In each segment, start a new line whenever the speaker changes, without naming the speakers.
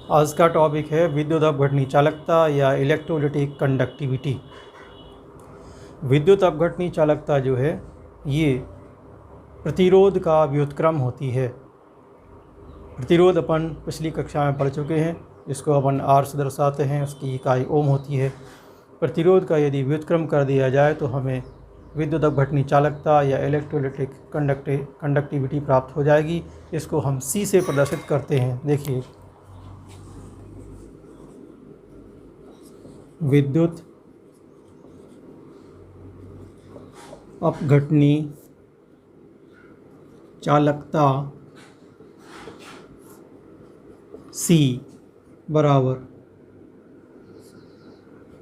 आज का टॉपिक है विद्युत अपघटनी चालकता या इलेक्ट्रोलिटिक कंडक्टिविटी। विद्युत अपघटनी चालकता जो है ये प्रतिरोध का व्युत्क्रम होती है। प्रतिरोध अपन पिछली कक्षा में पढ़ चुके हैं, इसको अपन आर से दर्शाते हैं, उसकी इकाई ओम होती है। प्रतिरोध का यदि व्युत्क्रम कर दिया जाए तो हमें विद्युत अपघटनी चालकता या इलेक्ट्रोलिटिक कंडक्टिविटी प्राप्त हो जाएगी। इसको हम सी से प्रदर्शित करते हैं। देखिए, विद्युत अपघटनी चालकता C बराबर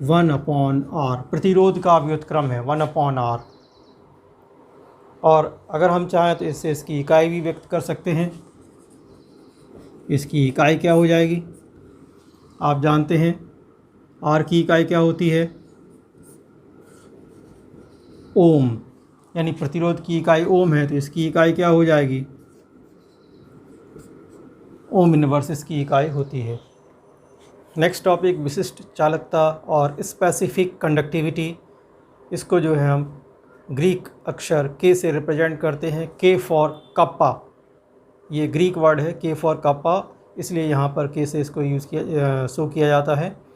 1/R। प्रतिरोध का व्युत्क्रम है 1/R। और अगर हम चाहें तो इससे इसकी इकाई भी व्यक्त कर सकते हैं। इसकी इकाई क्या हो जाएगी, आप जानते हैं R की इकाई क्या होती है, ओम, यानी प्रतिरोध की इकाई ओम है तो इसकी इकाई क्या हो जाएगी, ओम इनवर्स इसकी इकाई होती है। नेक्स्ट टॉपिक विशिष्ट चालकता और स्पेसिफिक कंडक्टिविटी। इसको जो है हम ग्रीक अक्षर K से रिप्रेजेंट करते हैं। K फॉर कप्पा, ये ग्रीक वर्ड है K फॉर कप्पा, इसलिए यहाँ पर K से इसको शो किया जाता है।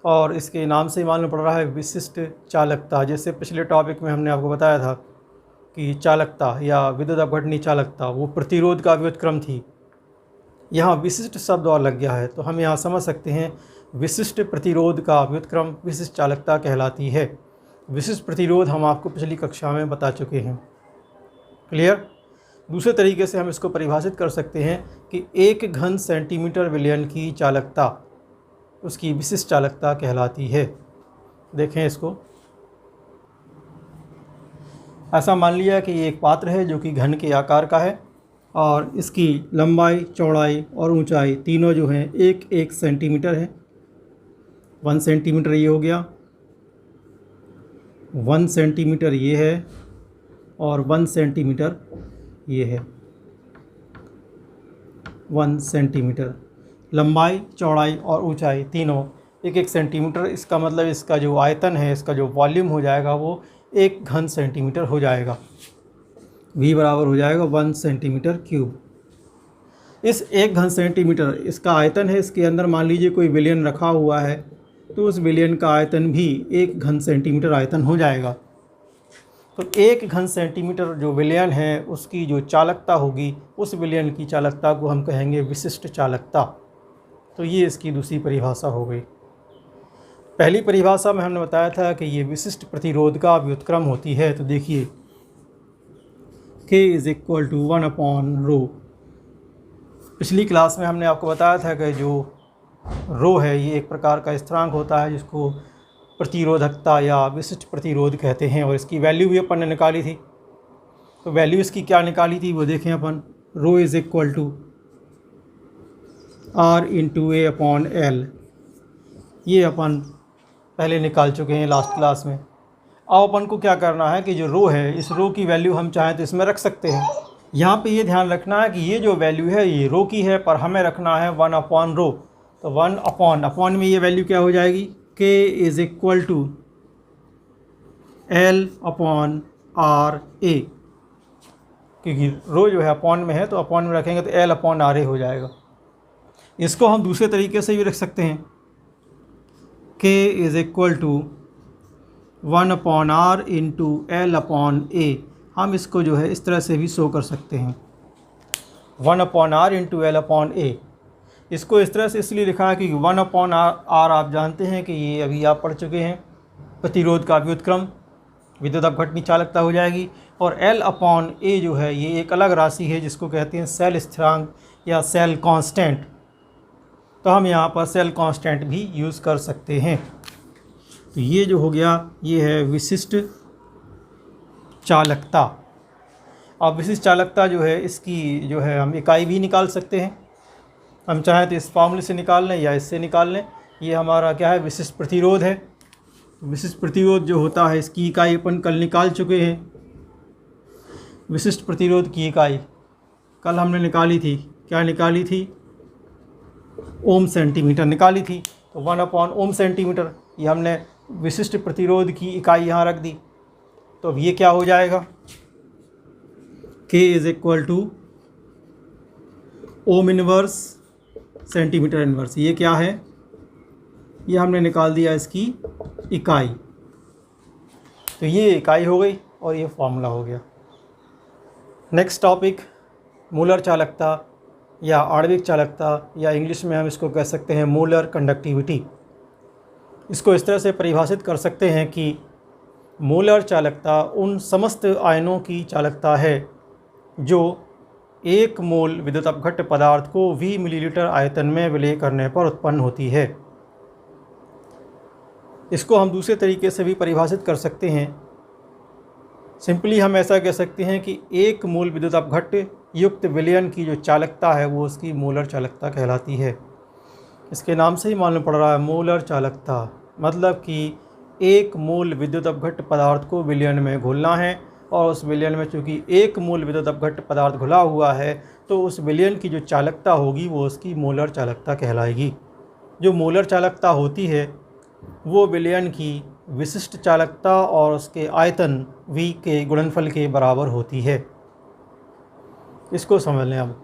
और इसके नाम से मालूम पड़ रहा है विशिष्ट चालकता। जैसे पिछले टॉपिक में हमने आपको बताया था कि चालकता या विद्युत अपघटनी चालकता वो प्रतिरोध का व्युत्क्रम थी, यहाँ विशिष्ट शब्द और लग गया है तो हम यहाँ समझ सकते हैं विशिष्ट प्रतिरोध का व्युत्क्रम विशिष्ट चालकता कहलाती है। विशिष्ट प्रतिरोध हम आपको पिछली कक्षा में बता चुके हैं। क्लियर। दूसरे तरीके से हम इसको परिभाषित कर सकते हैं कि 1 घन सेंटीमीटर विलयन की चालकता उसकी विशिष्ट चालकता कहलाती है। देखें इसको, ऐसा मान लिया कि ये एक पात्र है जो कि घन के आकार का है और इसकी लंबाई, चौड़ाई और ऊंचाई तीनों जो हैं 1 सेंटीमीटर है। 1 सेंटीमीटर ये हो गया, 1 सेंटीमीटर ये है और 1 सेंटीमीटर ये है। 1 सेंटीमीटर लंबाई, चौड़ाई और ऊंचाई तीनों 1 सेंटीमीटर। इसका मतलब इसका जो आयतन है, इसका जो वॉल्यूम हो जाएगा वो 1 घन सेंटीमीटर हो जाएगा। V बराबर हो जाएगा 1 सेंटीमीटर क्यूब। इस 1 घन सेंटीमीटर इसका आयतन है, इसके अंदर मान लीजिए कोई विलयन रखा हुआ है तो उस विलयन का आयतन भी 1 घन सेंटीमीटर आयतन हो जाएगा। तो 1 घन सेंटीमीटर जो विलयन है उसकी जो चालकता होगी उस विलयन की चालकता को हम कहेंगे विशिष्ट चालकता। तो ये इसकी दूसरी परिभाषा हो गई। पहली परिभाषा में हमने बताया था कि ये विशिष्ट प्रतिरोध का व्युत्क्रम होती है। तो देखिए K = 1/ρ। पिछली क्लास में हमने आपको बताया था कि जो रो है ये एक प्रकार का स्थिरांक होता है जिसको प्रतिरोधकता या विशिष्ट प्रतिरोध कहते हैं और इसकी वैल्यू भी अपन ने निकाली थी। तो वैल्यू इसकी क्या निकाली थी वो देखें अपन। रो = R × A/L, ये अपन पहले निकाल चुके हैं लास्ट क्लास में। अब अपन को क्या करना है कि जो रो है इस रो की वैल्यू हम चाहें तो इसमें रख सकते हैं। यहाँ पे ये ध्यान रखना है कि ये जो वैल्यू है ये रो की है पर हमें रखना है 1/ρ। तो 1/, में ये वैल्यू क्या हो जाएगी, K = L/RA, क्योंकि रो जो है अपॉन में है तो अपॉन में रखेंगे तो L/RA हो जाएगा। इसको हम दूसरे तरीके से भी रख सकते हैं, K = 1/R × L/A। हम इसको जो है इस तरह से भी शो कर सकते हैं, 1/R × L/A। इसको इस तरह से इसलिए लिखा है कि 1/R आप जानते हैं कि ये अभी आप पढ़ चुके हैं, प्रतिरोध का व्युत्क्रम विद्युत अपघटनी चालकता हो जाएगी। और L/A जो है ये एक अलग राशि है जिसको कहते हैं सेल स्थिरांक या सेल कांस्टेंट। तो हम यहाँ पर सेल कांस्टेंट भी यूज़ कर सकते हैं। तो ये जो हो गया ये है विशिष्ट चालकता। अब विशिष्ट चालकता जो है इसकी जो है हम इकाई भी निकाल सकते हैं। हम चाहें तो इस फार्मूले से निकाल लें या इससे निकाल लें। ये हमारा क्या है, विशिष्ट प्रतिरोध है। विशिष्ट प्रतिरोध जो होता है इसकी इकाई अपन कल निकाल चुके हैं। विशिष्ट प्रतिरोध की इकाई कल हमने निकाली थी, क्या निकाली थी, ओम सेंटीमीटर निकाली थी। तो 1/ओम सेंटीमीटर, ये हमने विशिष्ट प्रतिरोध की इकाई यहाँ रख दी। तो अब ये क्या हो जाएगा, K = ohm inverse centimetre inverse. ये क्या है, ये हमने निकाल दिया इसकी इकाई। तो ये इकाई हो गई और ये फॉर्मूला हो गया। नेक्स्ट टॉपिक, मोलर चालकता या आणविक चालकता, या इंग्लिश में हम इसको कह सकते हैं मोलर कंडक्टिविटी। इसको इस तरह से परिभाषित कर सकते हैं कि मोलर चालकता उन समस्त आयनों की चालकता है जो 1 मोल विद्युत अपघट्य पदार्थ को V मिलीलीटर आयतन में विलय करने पर उत्पन्न होती है। इसको हम दूसरे तरीके से भी परिभाषित कर सकते हैं। सिंपली हम ऐसा कह सकते हैं कि 1 मोल विद्युत अपघट्य युक्त विलयन की जो चालकता है वो उसकी मोलर चालकता कहलाती है। इसके नाम से ही मालूम पड़ रहा है मोलर चालकता, मतलब कि 1 मोल विद्युत अपघट्य पदार्थ को विलयन में घोलना है, और उस विलयन में चूँकि 1 मोल विद्युत अपघट्य पदार्थ घुला हुआ है तो उस विलयन की जो चालकता होगी वो उसकी मोलर चालकता कहलाएगी। जो मोलर चालकता होती है वो विलयन की विशिष्ट चालकता और उसके आयतन V के गुणनफल के बराबर होती है। इसको समझ लें। अब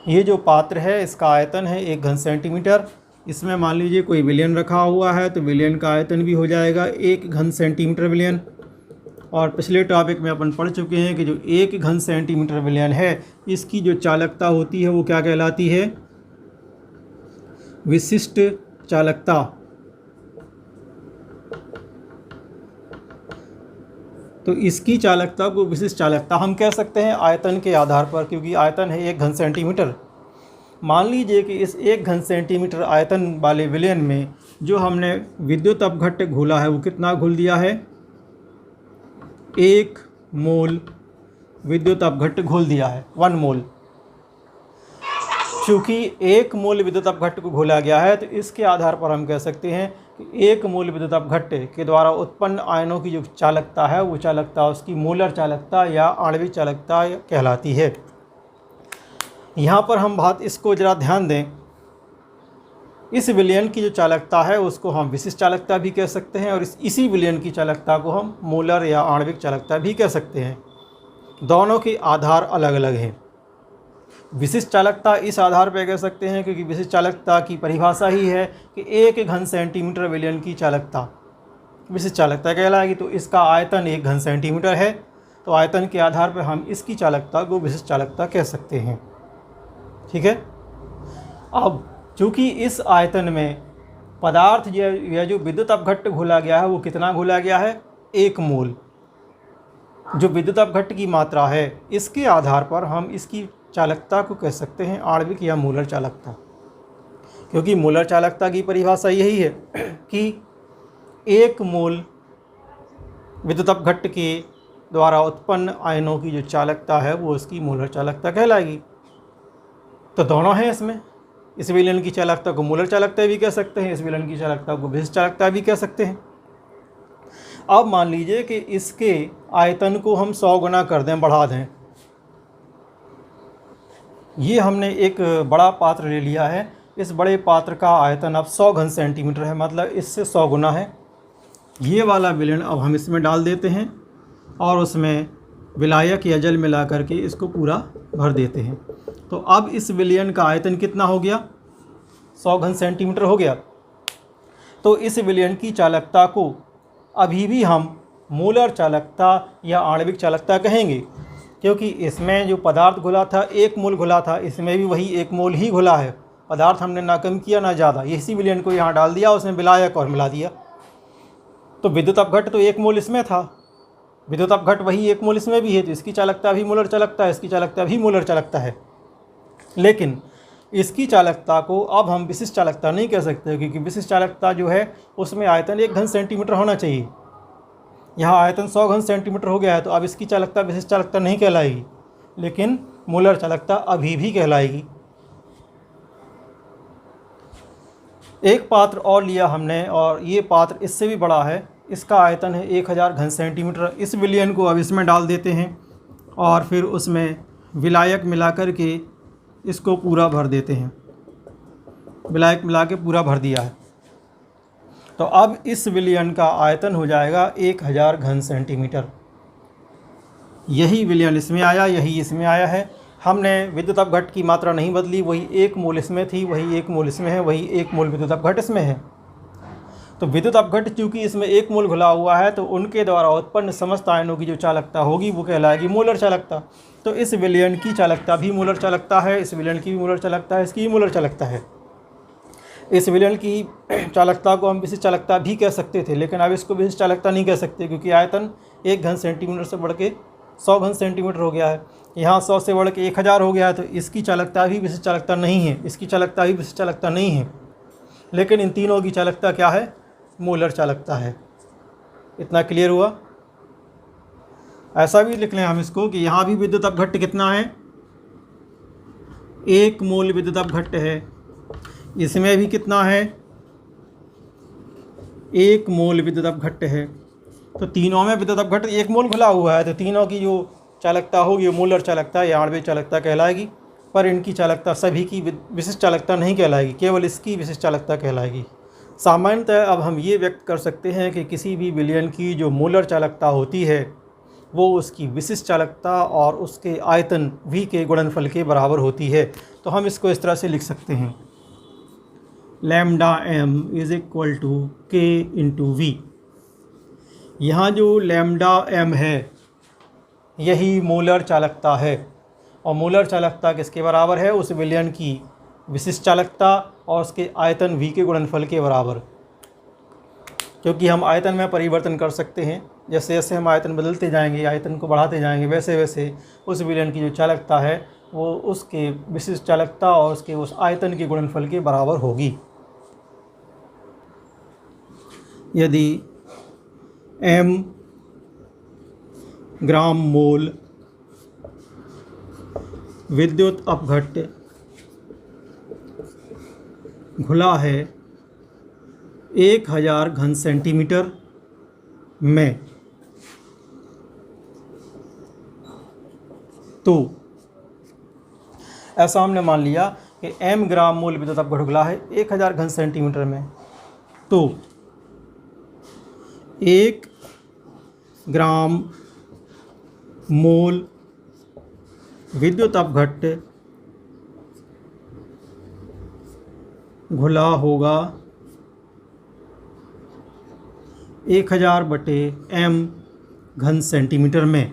ये जो पात्र है इसका आयतन है 1 घन सेंटीमीटर। इसमें मान लीजिए कोई विलयन रखा हुआ है तो विलयन का आयतन भी हो जाएगा 1 घन सेंटीमीटर विलयन। और पिछले टॉपिक में अपन पढ़ चुके हैं कि जो 1 घन सेंटीमीटर विलयन है इसकी जो चालकता होती है वो क्या कहलाती है, विशिष्ट चालकता। तो इसकी चालकता को विशिष्ट चालकता हम कह सकते हैं आयतन के आधार पर, क्योंकि आयतन है 1 घन सेंटीमीटर। मान लीजिए कि इस 1 घन सेंटीमीटर आयतन वाले विलयन में जो हमने विद्युत अपघट्य घोला है वो कितना घोल दिया है, 1 मोल विद्युत अपघट्य घोल दिया है, 1 मोल। चूँकि 1 मोल विद्युत अपघट्य को घोला गया है तो इसके आधार पर हम कह सकते हैं कि 1 मोल विद्युत अपघट्य के द्वारा उत्पन्न आयनों की जो चालकता है वो चालकता उसकी मोलर चालकता या आणविक चालकता कहलाती है। यहाँ पर हम बात इसको ज़रा ध्यान दें, इस विलयन की जो चालकता है उसको हम विशिष्ट चालकता भी कह सकते हैं और इसी विलयन की चालकता को हम मोलर या आणविक चालकता भी कह सकते हैं। दोनों के आधार अलग अलग हैं। विशिष्ट चालकता इस आधार पर कह सकते हैं क्योंकि विशिष्ट चालकता की परिभाषा ही है कि 1 घन सेंटीमीटर विलयन की चालकता विशिष्ट चालकता कहलाएगी। तो इसका आयतन 1 घन सेंटीमीटर है, तो आयतन के आधार पर हम इसकी चालकता को विशिष्ट चालकता कह सकते हैं। ठीक है। अब चूँकि इस आयतन में पदार्थ या जो विद्युत अपघट्य घोला गया है वो कितना घोला गया है, 1 मोल। जो विद्युत अपघट्य की मात्रा है इसके आधार पर हम इसकी चालकता को कह सकते हैं आणविक या मोलर चालकता, क्योंकि मोलर चालकता की परिभाषा यही है कि 1 मोल विद्युत अपघट्य के द्वारा उत्पन्न आयनों की जो चालकता है वो उसकी मोलर चालकता कहलाएगी। तो दोनों हैं इसमें, इस विलयन की चालकता को मोलर चालकता भी कह सकते हैं, इस विलयन की चालकता को विशिष्ट चालकता भी कह सकते हैं। अब मान लीजिए कि इसके आयतन को हम 100 गुना कर दें, बढ़ा दें। ये हमने एक बड़ा पात्र ले लिया है, इस बड़े पात्र का आयतन अब 100 घन सेंटीमीटर है, मतलब इससे 100 गुना है। ये वाला विलयन अब हम इसमें डाल देते हैं और उसमें विलायक या जल मिला करके इसको पूरा भर देते हैं। तो अब इस विलयन का आयतन कितना हो गया, 100 घन सेंटीमीटर हो गया। तो इस विलयन की चालकता को अभी भी हम मोलर चालकता या आणविक चालकता कहेंगे, क्योंकि इसमें जो पदार्थ घुला था 1 मोल घुला था, इसमें भी वही 1 मोल ही घुला है। पदार्थ हमने ना कम किया ना ज़्यादा, इसी विलयन को यहाँ डाल दिया, उसमें विलायक और मिला दिया। तो विद्युत अपघट्य तो 1 मोल इसमें था, विद्युत अपघट्य वही 1 मोल इसमें भी है, तो इसकी चालकता भी मोलर चालकता है, इसकी चालकता भी मोलर चालकता है। लेकिन इसकी चालकता को अब हम विशिष्ट चालकता नहीं कह सकते, क्योंकि विशिष्ट चालकता जो है उसमें आयतन 1 घन सेंटीमीटर होना चाहिए। यहाँ आयतन 100 घन सेंटीमीटर हो गया है, तो अब इसकी चालकता विशिष्ट चालकता नहीं कहलाएगी, लेकिन मोलर चालकता अभी भी कहलाएगी। एक पात्र और लिया हमने और ये पात्र इससे भी बड़ा है, इसका आयतन है 1000 घन सेंटीमीटर। इस विलयन को अब इसमें डाल देते हैं और फिर उसमें विलायक मिलाकर के इसको पूरा भर देते हैं। विलायक मिला के पूरा भर दिया है। तो अब इस विलयन का आयतन हो जाएगा 1000 घन सेंटीमीटर। यही विलयन इसमें आया, यही इसमें आया है। हमने विद्युत अपघट्ट की मात्रा नहीं बदली, वही 1 मोल इसमें थी, वही 1 मोल इसमें है, वही 1 मोल विद्युत अपघट्ट इसमें है। तो विद्युत अपघट्ट चूँकि इसमें 1 मोल घुला हुआ है, तो उनके द्वारा उत्पन्न समस्त आयनों की जो चालकता होगी वो कहलाएगी मोलर चालकता। तो इस विलयन की चालकता भी मोलर चालकता है, इस विलयन की भी मोलर चालकता है, इसकी भी मोलर चालकता है। इस विलयन की चालकता को हम विशिष्ट चालकता भी कह सकते थे, लेकिन अब इसको विशिष्ट चालकता नहीं कह सकते, क्योंकि आयतन 1 घन सेंटीमीटर से बढ़ के 100 घन सेंटीमीटर हो गया है। यहाँ 100 से बढ़ के 1000 हो गया है, तो इसकी चालकता भी विशिष्ट चालकता नहीं है, इसकी चालकता भी विशिष्ट चालकता नहीं है। लेकिन इन तीनों की चालकता क्या है? मोलर चालकता है। इतना क्लियर हुआ? ऐसा भी लिख लें हम इसको कि यहाँ भी विद्युत अपघट्ट कितना है? 1 मोल विद्युत अपघट्ट है। इसमें भी कितना है? 1 मोल विद्युत अपघट्ट है। तो तीनों में विद्युत अपघट्ट 1 मोल खुला हुआ है, तो तीनों की जो चालकता होगी वो मोलर चालकता या आणविक चालकता कहलाएगी। पर इनकी चालकता सभी की विशिष्ट चालकता नहीं कहलाएगी, केवल इसकी विशिष्ट चालकता कहलाएगी। सामान्यतः अब हम ये व्यक्त कर सकते हैं कि किसी भी विलयन की जो मोलर चालकता होती है वो उसकी विशिष्ट चालकता और उसके आयतन v के गुणनफल के बराबर होती है। तो हम इसको इस तरह से लिख सकते हैं, lambda m is equal to k into v. यहाँ जो लैम्डा m है यही मोलर चालकता है, और मोलर चालकता किसके बराबर है? उस विलयन की विशिष्ट चालकता और उसके आयतन v के गुणनफल के बराबर। क्योंकि हम आयतन में परिवर्तन कर सकते हैं, जैसे जैसे हम आयतन बदलते जाएंगे, आयतन को बढ़ाते जाएंगे, वैसे वैसे उस विलयन की जो चालकता है वो उसके विशिष्ट चालकता और उसके उस आयतन के गुणनफल के बराबर होगी। यदि m ग्राम मोल विद्युत अपघट्ट घुला है 1000 घन सेंटीमीटर में, तो ऐसा हमने मान लिया कि m ग्राम मोल विद्युत अपघट्ट घुला है 1000 घन सेंटीमीटर में, तो 1 ग्राम मोल विद्युत अपघट्ट घुला होगा 1000 बटे m घन सेंटीमीटर में।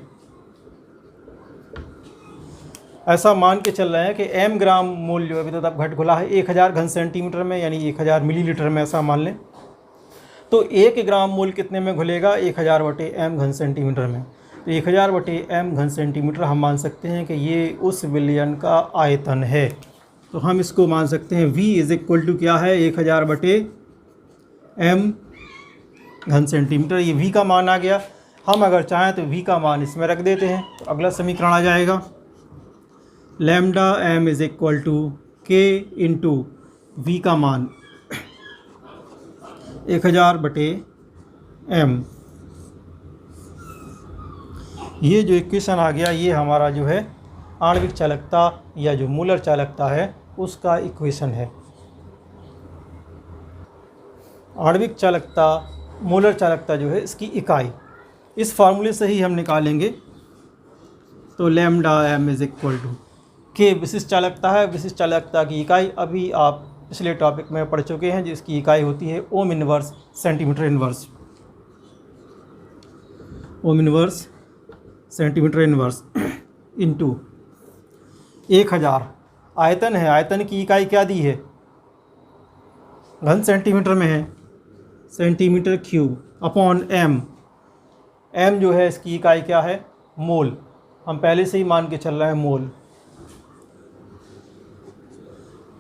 ऐसा मान के चल रहे हैं कि m ग्राम मोल जो है विद्युत अपघट्ट घुला है 1000 घन सेंटीमीटर में, यानी 1000 मिलीलीटर में, ऐसा मान लें। तो 1 ग्राम मोल कितने में घुलेगा? 1000 बटे m घन सेंटीमीटर में। तो 1000 बटे m घन सेंटीमीटर हम मान सकते हैं कि ये उस विलयन का आयतन है। तो हम इसको मान सकते हैं v इज़ इक्वल टू क्या है? 1000 बटे m घन सेंटीमीटर। ये v का मान आ गया। हम अगर चाहें तो v का मान इसमें रख देते हैं, तो अगला समीकरण आ जाएगा, lambda m is equal to k into v का मान 1000 बटे m। ये जो इक्वेशन आ गया ये हमारा जो है आणविक चालकता या जो मोलर चालकता है उसका इक्वेशन है। आणविक चालकता, मोलर चालकता जो है इसकी इकाई इस फार्मूले से ही हम निकालेंगे। तो lambda m is equal to k विशिष्ट चालकता है, विशिष्ट चालकता की इकाई अभी आप पिछले टॉपिक में पढ़ चुके हैं, जिसकी इकाई होती है ohm inverse centimetre inverse. Ohm inverse centimetre inverse into 1000 आयतन है। आयतन की इकाई क्या दी है? घन सेंटीमीटर में है, centimetre cube upon m। m जो है इसकी इकाई क्या है? मोल। हम पहले से ही मान के चल रहे हैं मोल।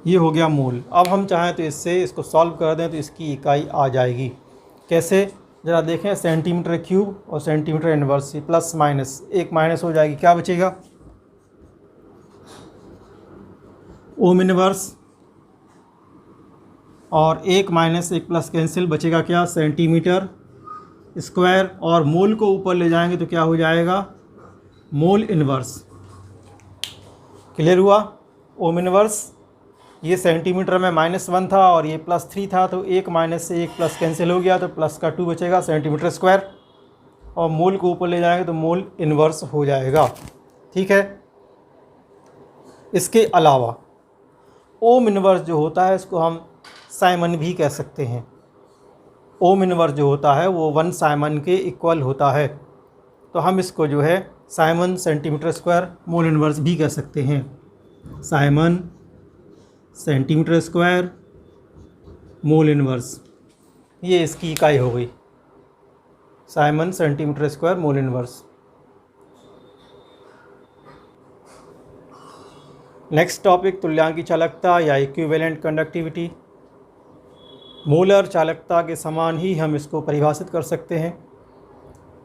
ये हो गया मोल। अब हम चाहें तो इससे इसको सॉल्व कर दें तो इसकी इकाई आ जाएगी। कैसे? ज़रा देखें, सेंटीमीटर क्यूब और सेंटीमीटर इनवर्स, प्लस माइनस, एक माइनस हो जाएगी, क्या बचेगा? ओम इनवर्स, और एक माइनस एक प्लस कैंसिल, बचेगा क्या? सेंटीमीटर स्क्वायर, और मोल को ऊपर ले जाएंगे तो क्या हो जाएगा? Mole inverse. क्लियर हुआ। ओम इनवर्स ये सेंटीमीटर में -1 था और ये +3 था, तो 1 माइनस से 1 प्लस कैंसिल हो गया, तो प्लस का 2 बचेगा सेंटीमीटर स्क्वायर, और मोल को ऊपर ले जाएंगे तो मोल इन्वर्स हो जाएगा। ठीक है। इसके अलावा ओम इन्वर्स जो होता है इसको हम साइमन भी कह सकते हैं। ओम इन्वर्स जो होता है वो 1 साइमन के इक्वल होता है, तो हम इसको जो है siemens centimetre square mole inverse भी कह सकते हैं। Siemens centimetre square mole inverse, ये इसकी इकाई हो गई, siemens centimetre square mole inverse. Next topic तुल्यांकी चालकता या इक्विवेलेंट कंडक्टिविटी। मोलर चालकता के समान ही हम इसको परिभाषित कर सकते हैं।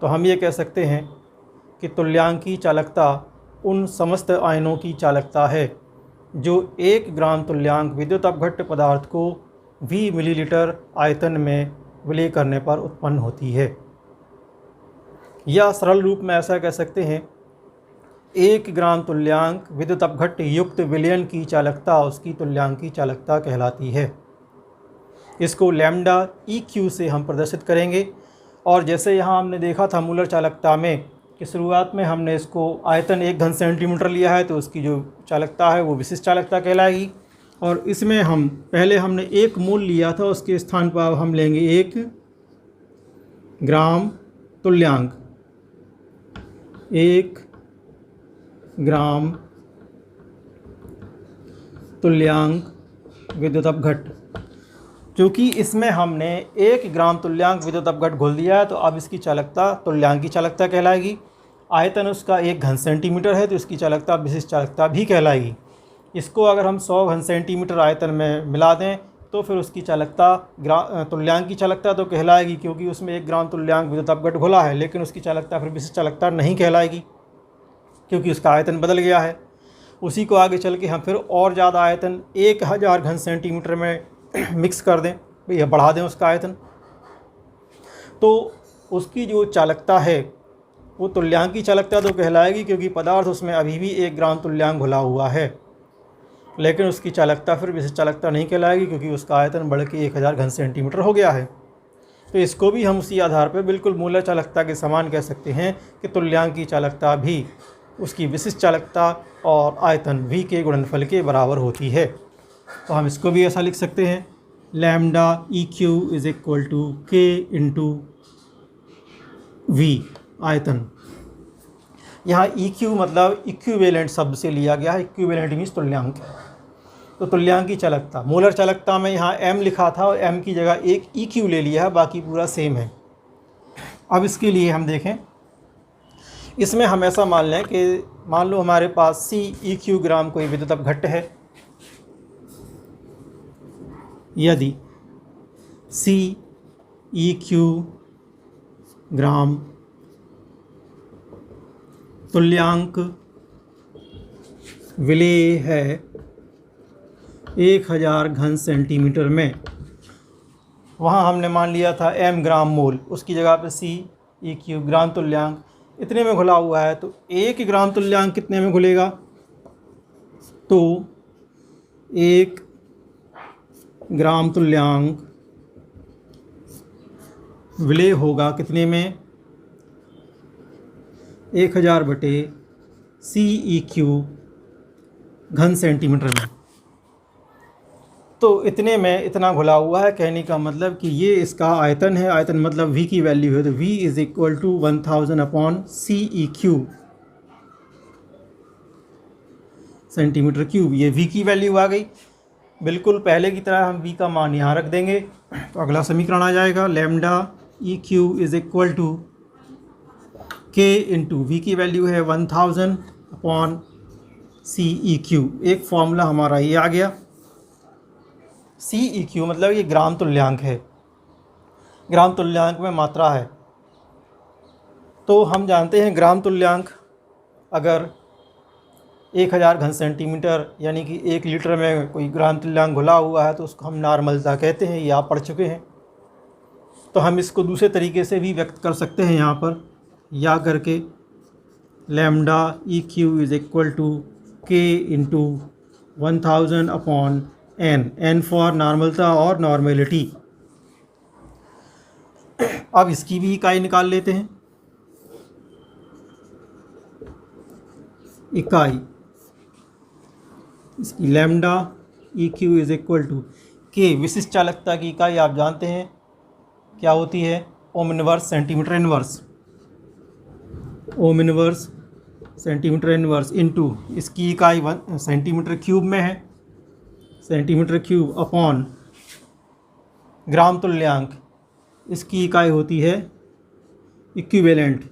तो हम ये कह सकते हैं कि तुल्यांकी चालकता उन समस्त आयनों की चालकता है जो 1 ग्राम तुल्यांक विद्युत अपघट्य पदार्थ को V मिलीलीटर आयतन में विलय करने पर उत्पन्न होती है। या सरल रूप में ऐसा कह सकते हैं, 1 ग्राम तुल्यांक विद्युत अपघट्य युक्त विलयन की चालकता उसकी तुल्यांकी चालकता कहलाती है। इसको लैम्डा EQ से हम प्रदर्शित करेंगे। और जैसे यहाँ हमने देखा था मूलर चालकता में कि शुरुआत में हमने इसको आयतन 1 घन सेंटीमीटर लिया है, तो उसकी जो चालकता है वो विशिष्ट चालकता कहलाएगी। और इसमें हम पहले हमने 1 मोल लिया था, उसके स्थान पर अब हम लेंगे 1 ग्राम तुल्यांक, 1 ग्राम तुल्यांक विद्युत अपघट्य। क्योंकि इसमें हमने 1 ग्राम तुल्यांक विद्युत अपघट्य घोल दिया है, तो अब इसकी चालकता तुल्यांकी चालकता कहलाएगी। आयतन उसका 1 घन सेंटीमीटर है, तो इसकी चालकता विशिष्ट चालकता भी कहलाएगी। इसको अगर हम 100 घन सेंटीमीटर आयतन में मिला दें तो फिर उसकी चालकता तुल्यांकी चालकता तो कहलाएगी, क्योंकि उसमें 1 ग्राम तुल्यांक विद्युत अपघट्य घोला है, लेकिन उसकी चालकता फिर विशिष्ट चालकता नहीं कहलाएगी क्योंकि उसका आयतन बदल गया है। उसी को आगे चल के हम फिर और ज़्यादा आयतन 1000 घन सेंटीमीटर में मिक्स कर दें, भैया बढ़ा दें उसका आयतन, तो उसकी जो चालकता है वो तुल्यांकी चालकता तो कहलाएगी, क्योंकि पदार्थ उसमें अभी भी 1 ग्राम तुल्यांक घुला हुआ है, लेकिन उसकी चालकता फिर विशिष्ट चालकता नहीं कहलाएगी क्योंकि उसका आयतन बढ़ के 1000 घन सेंटीमीटर हो गया है। तो इसको भी हम उसी आधार पर बिल्कुल मूलर चालकता के समान कह सकते हैं कि तुल्यांकी चालकता भी उसकी विशिष्ट चालकता और आयतन V के गुणनफल के बराबर होती है। तो हम इसको भी ऐसा लिख सकते हैं, lambda EQ is equal to K into V आयतन। यहाँ EQ मतलब इक्विवेलेंट शब्द से लिया गया है, इक्विवेलेंट मीन्स तुल्यांक। तो तुल्यांकी चालकता, मोलर चालकता में यहाँ M लिखा था और M की जगह एक EQ ले लिया है, बाकी पूरा सेम है। अब इसके लिए हम देखें, इसमें हम ऐसा मान लें कि मान लो हमारे पास CEQ ग्राम कोई विद्युत अपघट्य है। यदि CEQ ग्राम तुल्यांक विलेय है 1000 घन सेंटीमीटर में, वहाँ हमने मान लिया था M ग्राम मोल, उसकी जगह पे CEQ ग्राम तुल्यांक इतने में घुला हुआ है, तो 1 ग्राम तुल्यांक कितने में घुलेगा, तो 1 ग्राम तुल्यांक विलेय होगा कितने में, 1000 बटे CEQ घन सेंटीमीटर में। तो इतने में इतना घुला हुआ है, कहने का मतलब कि ये इसका आयतन है, आयतन मतलब V की वैल्यू है, तो V is equal to 1000 upon CEQ centimetre cube. ये V की वैल्यू आ गई। बिल्कुल पहले की तरह हम V का मान यहाँ रख देंगे, तो अगला समीकरण आ जाएगा, lambda EQ is equal to K into V की वैल्यू है 1000 अपॉन CEQ। एक फॉर्मूला हमारा ये आ गया। CEQ मतलब ये ग्राम तुल्यांक है, ग्राम तुल्यांक में मात्रा है। तो हम जानते हैं ग्राम तुल्यांक अगर 1000 घन सेंटीमीटर यानी कि 1 लीटर में कोई ग्राम तुल्यांक घुला हुआ है, तो उसको हम नॉर्मलता कहते हैं, ये आप पढ़ चुके हैं। तो हम इसको दूसरे तरीके से भी व्यक्त कर सकते हैं, यहाँ पर या करके lambda EQ is equal to K into 1000 upon N, N for नॉर्मलता और नॉर्मेलिटी। अब इसकी भी इकाई निकाल लेते हैं। इकाई इसकी lambda e q is equal to k, विशिष्ट चालकता की इकाई आप जानते हैं क्या होती है, ohm inverse centimetre inverse, ohm inverse centimetre inverse into इसकी इकाई 1 सेंटीमीटर क्यूब में है, सेंटीमीटर क्यूब अपॉन ग्राम तुल्यांक, इसकी इकाई होती है इक्विवेलेंट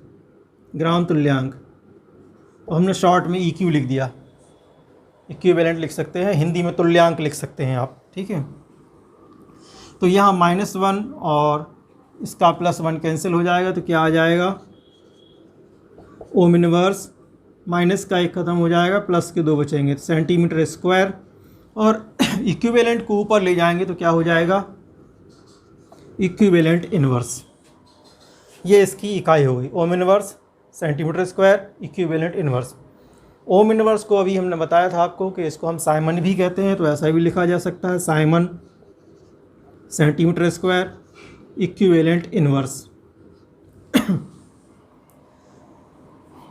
ग्राम तुल्यांक, तो हमने शॉर्ट में ई क्यू लिख दिया, इक्विवेलेंट लिख सकते हैं, हिंदी में तुल्यांक लिख सकते हैं आप, ठीक है। तो यहाँ -1 और इसका +1 कैंसिल हो जाएगा, तो क्या आ जाएगा, ओम इनवर्स माइनस का एक ख़त्म हो जाएगा, प्लस के 2 बचेंगे, सेंटीमीटर स्क्वायर, और इक्विवेलेंट को ऊपर ले जाएंगे तो क्या हो जाएगा, इक्विवेलेंट इनवर्स। ये इसकी इकाई हो गई, ohm inverse centimetre square equivalent inverse. Ohm inverse को अभी हमने बताया था आपको कि इसको हम साइमन भी कहते हैं, तो ऐसा भी लिखा जा सकता है, siemens centimetre square equivalent inverse.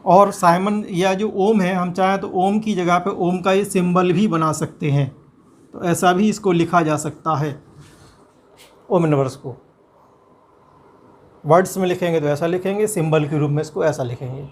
और साइमन या जो ओम है, हम चाहें तो ओम की जगह पे ओम का ये सिंबल भी बना सकते हैं, तो ऐसा भी इसको लिखा जा सकता है। ओम इनवर्स को वर्ड्स में लिखेंगे तो ऐसा लिखेंगे, सिंबल के रूप में इसको ऐसा लिखेंगे।